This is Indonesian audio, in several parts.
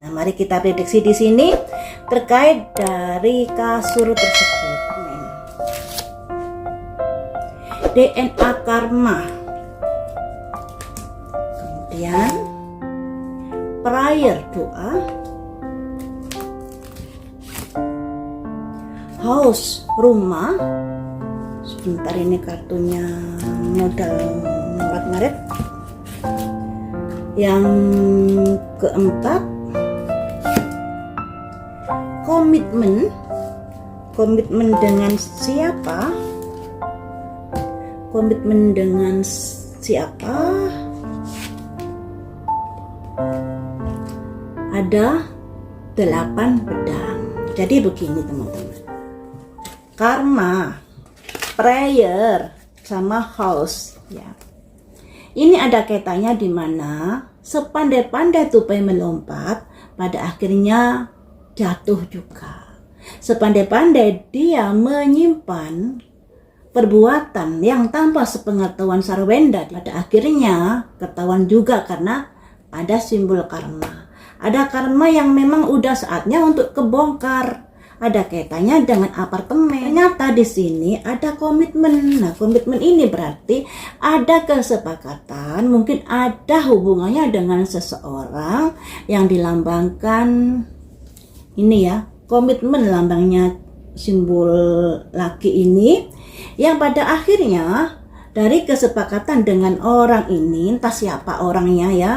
Nah, mari kita prediksi di sini terkait dari kasur tersebut. DNA karma. Kemudian prayer doa. House rumah. Sebentar, ini kartunya modal Maret. Yang keempat, komitmen dengan siapa? Komitmen dengan siapa? Ada 8 pedang. Jadi begini teman-teman, karma, prayer, sama house ya. Ini ada kaitannya di mana sepandai-pandai tupai melompat, pada akhirnya jatuh juga. Sepandai-pandai dia menyimpan perbuatan yang tanpa sepengetahuan Sarwenda, pada akhirnya ketahuan juga karena ada simbol karma. Ada karma yang memang udah saatnya untuk kebongkar. Ada kaitannya dengan apartemen. Ternyata di sini ada komitmen. Nah, komitmen ini berarti ada kesepakatan, mungkin ada hubungannya dengan seseorang yang dilambangkan ini ya, komitmen lambangnya simbol laki ini, yang pada akhirnya dari kesepakatan dengan orang ini, entah siapa orangnya ya,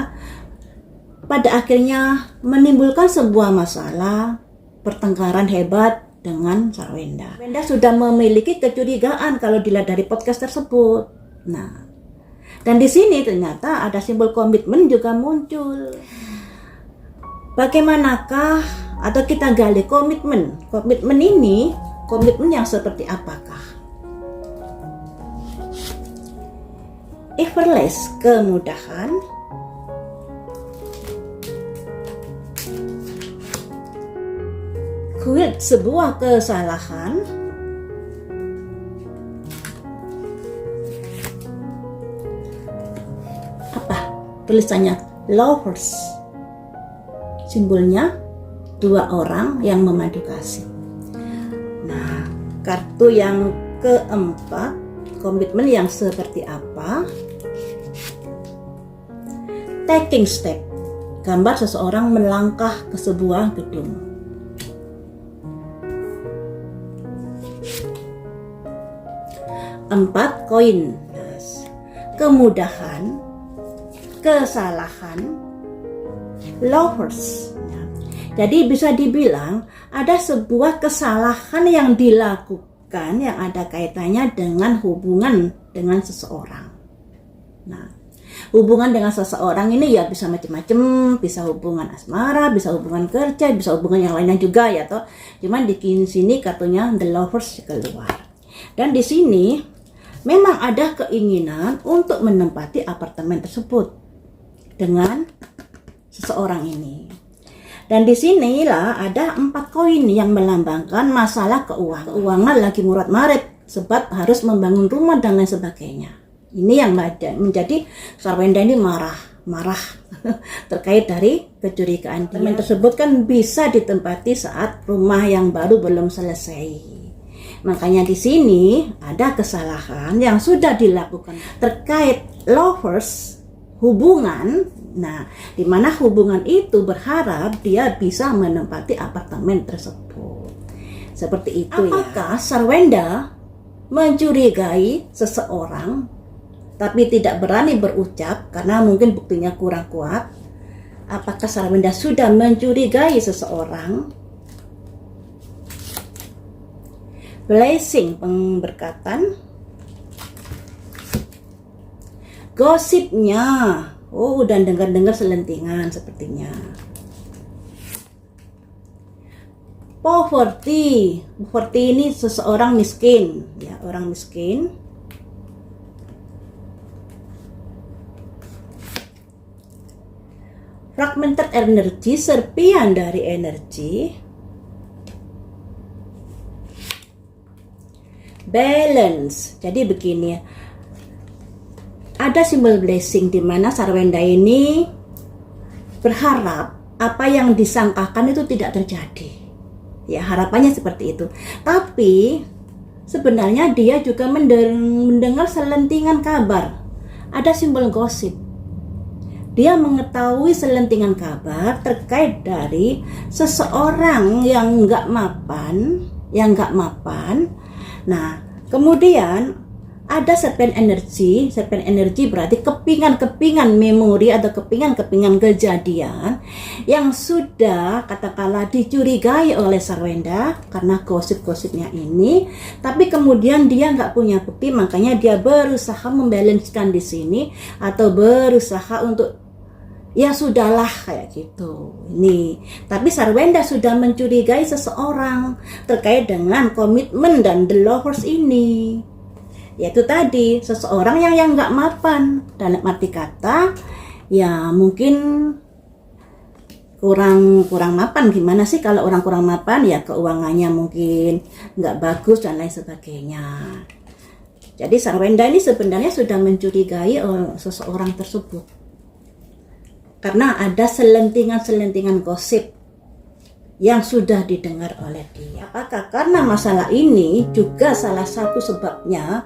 pada akhirnya menimbulkan sebuah masalah, pertengkaran hebat dengan Sarwenda. Sarwenda sudah memiliki kecurigaan kalau dilihat dari podcast tersebut. Nah, dan di sini ternyata ada simbol komitmen juga muncul. Bagaimanakah, atau kita gali komitmen ini, komitmen yang seperti apakah? Effortless, kemudahan. Quit, sebuah kesalahan. Apa tulisannya? Lovers, simbolnya 2 orang yang memadu kasih. Nah, kartu yang keempat, komitmen yang seperti apa? Taking step, gambar seseorang melangkah ke sebuah gedung. Empat koin, kemudahan, kesalahan, lovers. Jadi bisa dibilang ada sebuah kesalahan yang dilakukan yang ada kaitannya dengan hubungan dengan seseorang. Nah, hubungan dengan seseorang ini ya bisa macam-macam, bisa hubungan asmara, bisa hubungan kerja, bisa hubungan yang lainnya juga ya toh. Cuman di sini kartunya the lovers keluar. Dan di sini memang ada keinginan untuk menempati apartemen tersebut dengan seseorang ini. Dan di sinilah ada 4 koin yang melambangkan masalah keuangan. Keuangan lagi murat marit, sebab harus membangun rumah dan lain sebagainya. Ini yang menjadi Sarwenda ini marah terkait dari kecurigaan. Apartemen tersebut kan bisa ditempati saat rumah yang baru belum selesai. Makanya di sini ada kesalahan yang sudah dilakukan terkait lovers, hubungan. Nah, di mana hubungan itu berharap dia bisa menempati apartemen tersebut. Seperti itu. Apakah Sarwenda mencurigai seseorang tapi tidak berani berucap karena mungkin buktinya kurang kuat? Apakah Sarwenda sudah mencurigai seseorang? Blessing, pemberkatan. Gosipnya, oh udah dengar-dengar selentingan sepertinya. Poverty ini seseorang miskin ya, orang miskin. Fragmented energy, serpian dari energi. Balance, jadi begini ya, ada simbol blessing di mana Sarwenda ini berharap apa yang disangkakan itu tidak terjadi. Ya, harapannya seperti itu. Tapi sebenarnya dia juga mendengar selentingan kabar. Ada simbol gosip. Dia mengetahui selentingan kabar terkait dari seseorang yang nggak mapan. Nah, kemudian ada serpent energy berarti kepingan-kepingan memori atau kepingan-kepingan kejadian yang sudah katakanlah dicurigai oleh Sarwenda karena gosip-gosipnya ini, tapi kemudian dia nggak punya bukti, makanya dia berusaha membalancekan di sini atau berusaha untuk ya sudahlah kayak gitu. Ini, tapi Sarwenda sudah mencurigai seseorang terkait dengan komitmen dan the lovers ini. Yaitu tadi seseorang yang nggak mapan, dalam arti kata ya mungkin kurang mapan. Gimana sih kalau orang kurang mapan? Ya keuangannya mungkin nggak bagus dan lain sebagainya. Jadi Sarwenda ini sebenarnya sudah mencurigai seseorang tersebut karena ada selentingan gosip yang sudah didengar oleh dia. Apakah karena masalah ini juga salah satu sebabnya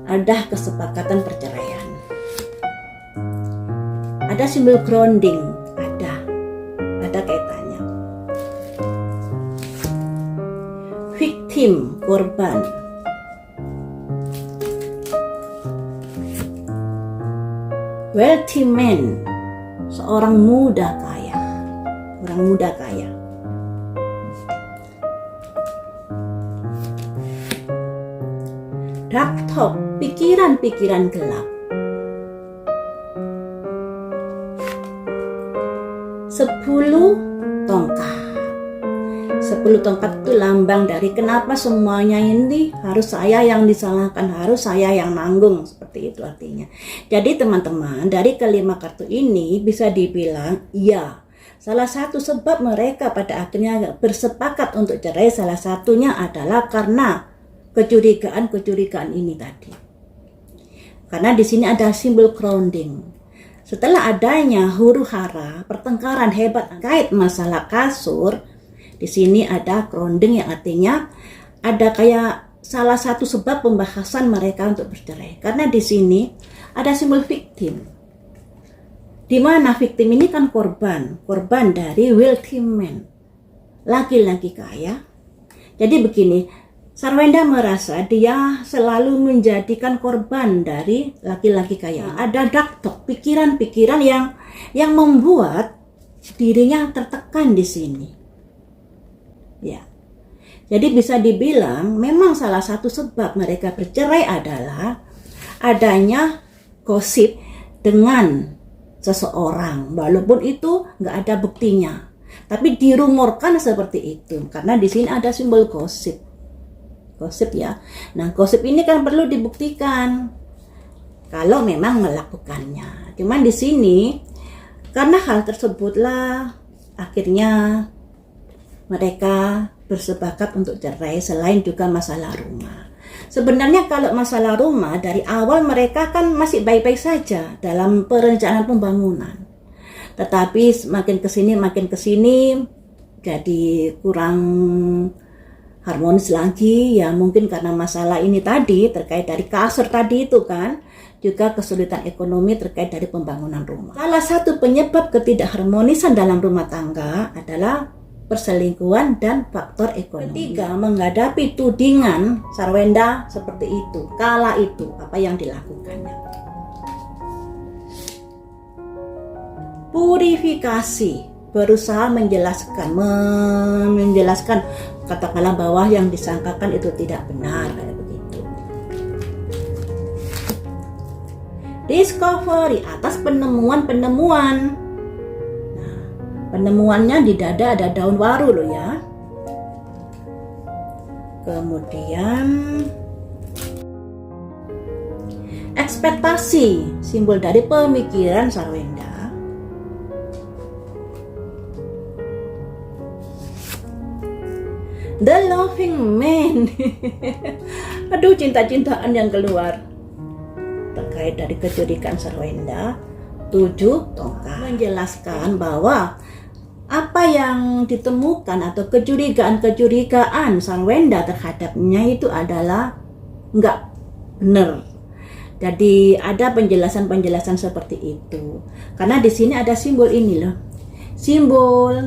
ada kesepakatan perceraian? Ada simbol grounding, ada kaitannya. Victim, korban. Wealthy man, seorang muda kaya, orang muda kaya. Dark thought, pikiran-pikiran gelap. 10 tongkat. 10 tongkat itu lambang dari kenapa semuanya ini harus saya yang disalahkan, harus saya yang nanggung, seperti itu artinya. Jadi teman-teman, dari kelima kartu ini bisa dibilang ya, salah satu sebab mereka pada akhirnya bersepakat untuk cerai salah satunya adalah karena kecurigaan ini tadi. Karena di sini ada simbol grounding. Setelah adanya huru-hara, pertengkaran hebat terkait masalah kasur, di sini ada grounding yang artinya ada kayak salah satu sebab pembahasan mereka untuk bercerai. Karena di sini ada simbol victim. Di mana victim ini kan korban dari wealthy man, laki-laki kaya. Jadi begini, Sarwenda merasa dia selalu menjadikan korban dari laki-laki kaya. Ada dark thought, pikiran-pikiran yang membuat dirinya tertekan di sini. Ya. Jadi bisa dibilang memang salah satu sebab mereka bercerai adalah adanya gosip dengan seseorang, walaupun itu nggak ada buktinya. Tapi dirumorkan seperti itu karena di sini ada simbol gosip ya. Nah, gosip ini kan perlu dibuktikan kalau memang melakukannya. Cuman di sini karena hal tersebutlah akhirnya mereka bersepakat untuk cerai, selain juga masalah rumah. Sebenarnya kalau masalah rumah dari awal mereka kan masih baik-baik saja dalam perencanaan pembangunan. Tetapi makin kesini jadi kurang harmonis lagi, ya mungkin karena masalah ini tadi terkait dari kasur tadi itu kan, juga kesulitan ekonomi terkait dari pembangunan rumah. Salah satu penyebab ketidakharmonisan dalam rumah tangga adalah perselingkuhan dan faktor ekonomi. Ketiga, menghadapi tudingan Sarwenda seperti itu, kala itu apa yang dilakukannya. Purifikasi, berusaha menjelaskan katakanlah bahwa yang disangkakan itu tidak benar, kayak begitu. Discovery, atas penemuan. Nah, penemuannya di dada ada daun waru loh ya. Kemudian ekspektasi, simbol dari pemikiran Sarwenda. The loving man. Aduh, cinta-cintaan yang keluar terkait dari kecurigaan Sarwenda. 7 tongkat menjelaskan bahwa apa yang ditemukan atau kecurigaan Sarwenda terhadapnya itu adalah nggak benar. Jadi ada penjelasan-penjelasan seperti itu. Karena di sini ada simbol ini loh. Simbol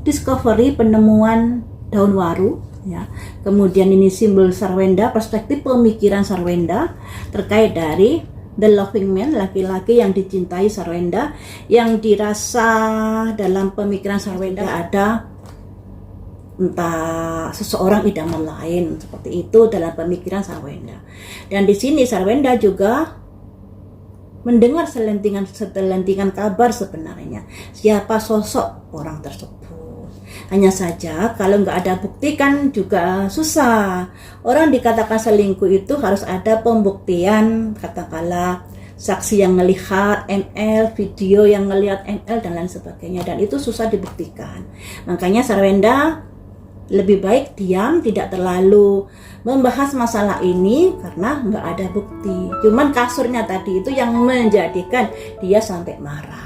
discovery, penemuan daun waru ya. Kemudian ini simbol Sarwenda, perspektif pemikiran Sarwenda terkait dari the loving man, laki-laki yang dicintai Sarwenda, yang dirasa dalam pemikiran Sarwenda ada entah seseorang idaman lain, seperti itu dalam pemikiran Sarwenda. Dan di sini Sarwenda juga mendengar selentingan kabar sebenarnya siapa sosok orang tersebut. Hanya saja kalau nggak ada bukti kan juga susah. Orang dikatakan selingkuh itu harus ada pembuktian, katakanlah saksi yang melihat NL, video yang melihat NL dan lain sebagainya, dan itu susah dibuktikan. Makanya Sarwenda lebih baik diam, tidak terlalu membahas masalah ini karena nggak ada bukti. Cuman kasurnya tadi itu yang menjadikan dia sampai marah.